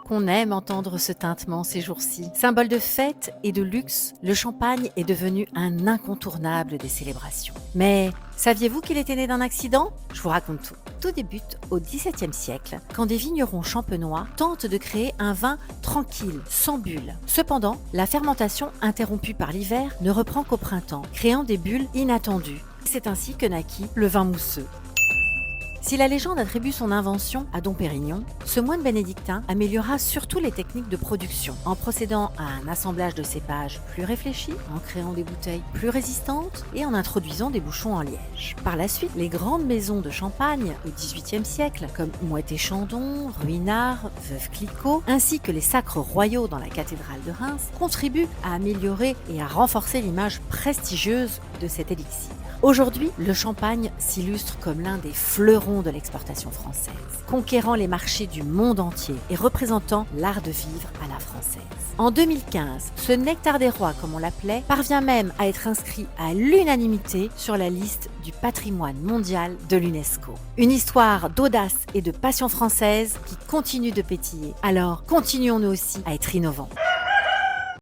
qu'on aime entendre ce tintement ces jours-ci. Symbole de fête et de luxe, le champagne est devenu un incontournable des célébrations. Mais saviez-vous qu'il était né d'un accident? Je vous raconte tout. Tout débute au XVIIe siècle, quand des vignerons champenois tentent de créer un vin tranquille, sans bulles. Cependant, la fermentation, interrompue par l'hiver, ne reprend qu'au printemps, créant des bulles inattendues. C'est ainsi que naquit le vin mousseux. Si la légende attribue son invention à Dom Pérignon, ce moine bénédictin améliora surtout les techniques de production en procédant à un assemblage de cépages plus réfléchi, en créant des bouteilles plus résistantes et en introduisant des bouchons en liège. Par la suite, les grandes maisons de champagne au XVIIIe siècle, comme Moët et Chandon, Ruinart, Veuve Clicquot, ainsi que les sacres royaux dans la cathédrale de Reims, contribuent à améliorer et à renforcer l'image prestigieuse de cet élixir. Aujourd'hui, le champagne s'illustre comme l'un des fleurons de l'exportation française, conquérant les marchés du monde entier et représentant l'art de vivre à la française. En 2015, ce nectar des rois, comme on l'appelait, parvient même à être inscrit à l'unanimité sur la liste du patrimoine mondial de l'UNESCO. Une histoire d'audace et de passion française qui continue de pétiller. Alors, continuons nous aussi à être innovants.